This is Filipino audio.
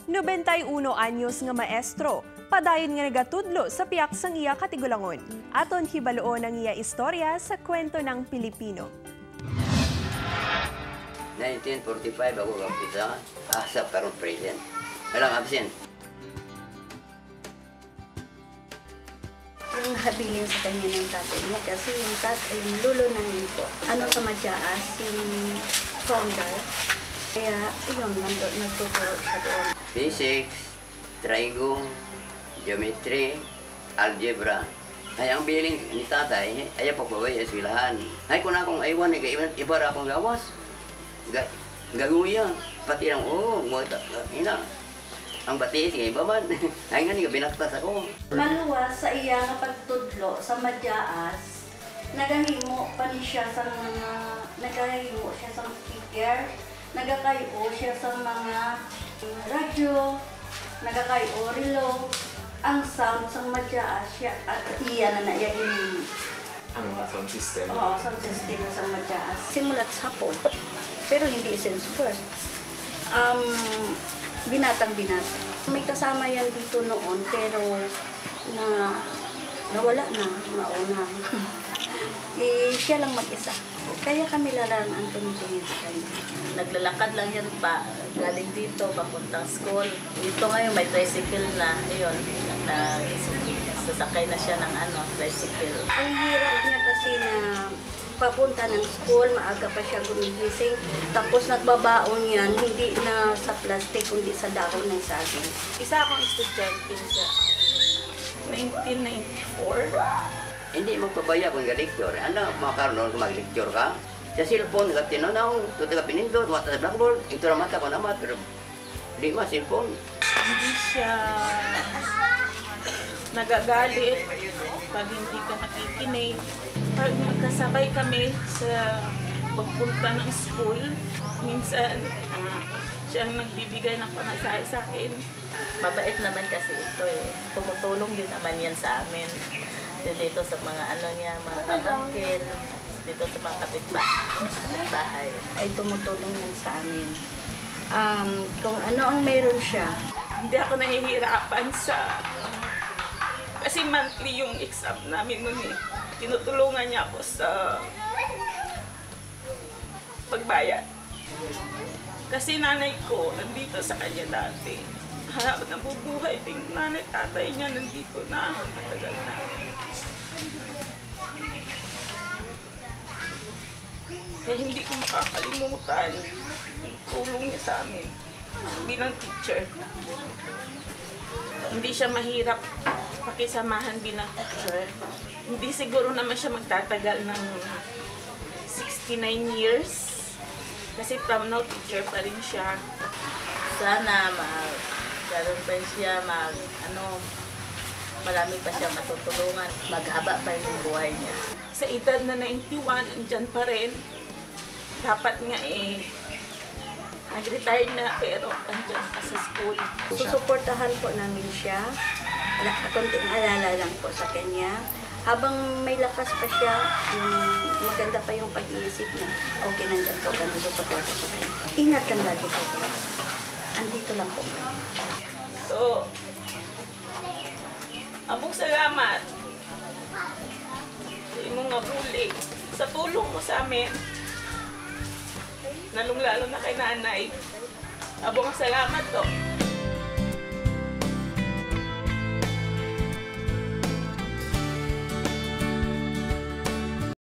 91 anyos nga maestro, padayon nga nagatudlo sa piyak sang iya katigulangon. Aton hibaluon ang iya istorya sa kwento ng Pilipino. 1945 ako kapisa, asap karong present. Walang absent. Ang habilin sa kanya ng tatay niya kasi yung lulo namin po. Sa Madyaas, yung founder. Kaya yun, nagtuturo siya doon. Physics, trigo, geometry, algebra. Ay, ang biling ni tatay, ay pagbabay sa eskwelahan. Ay, kung akong aywan, iba akong gawas. Gaguya. Pati lang, ang batis, iba man. Ay nga, binaktas ako. Maluwas sa iya nga pagtudlo sa Madyaas, nagahimo pa ni siya sa mga, nagahimo siya sa speaker, nagakayo siya sa mga radyo, nagakayo relo, ang sound sa Madyaas siya at iya na naiyahin. Ang sound system? Oo, sound system sa Madyaas. Simulat sa hapon, pero hindi since first. Binatang-binata. May kasama yan dito noon, pero nawala na, mauna. Siya lang mag-isa. Kaya kami lang ang tumingin sa kanya. Naglalakad lang yan pa, galing dito, papuntang school. Dito ngayon may tricycle na, ayun, sasakay na siya ng tricycle. Ang hirap niya kasi na papunta ng school, maaga pa siya gumigising. Tapos nagbabaon yan, hindi na sa plastic, kundi sa dahon ng saging. Isa akong estudyante sa 1994. Hindi magpabaya kung ga-lecture. Ano, makaroon kung mag-lecture ka? Sa cellphone, tinanaw, tuta ka pinindot, mata sa blackboard, ito na mata ko naman, pero di ma, cellphone. Hindi siya nagagalit pag hindi ka nakikinig. Pag magkasabay kami sa pagpunta ng school, minsan siya ang nagbibigay ng pamasahe sa akin. Mabait naman kasi ito eh. Tumutulong din naman yan sa amin. Dito sa mga mga pamangkin, dito sa mga kapitbahay. Ay tumutulong yan sa amin. Kung ano ang meron siya. Hindi ako nahihirapan kasi monthly yung exam namin nun eh. Tinutulungan niya ako sa pagbayad. Kasi nanay ko nandito sa kanya dati. Harap nabubuhay din nanay, tatay niya nandito na. Matagal na. Kaya hindi ko makakalimutan yung tulong niya sa amin bilang teacher. Hindi siya mahirap pakisamahan bilang teacher. Hindi siguro naman siya magtatagal ng 69 years. Kasi from now, teacher pa rin siya. Sana magkaroon pa siya, marami pa siya matutulungan. Maghaba pa yung buhay niya. Sa edad na 91, andyan pa rin. Dapat nga nag-retire na pero andyan pa sa school. Susuportahan po namin siya. Konting alala lang po sa kanya. Habang may lakas pa siya, maganda pa yung pag-iisip niya. Okay, nandyan po kami susuporta sa kanya. Ingat kang lagi po. Andito lang po. So, abong salamat sa imong mabuli. Sa tulong mo sa amin, lalong-lalo na kay nanay. Abong salamat to.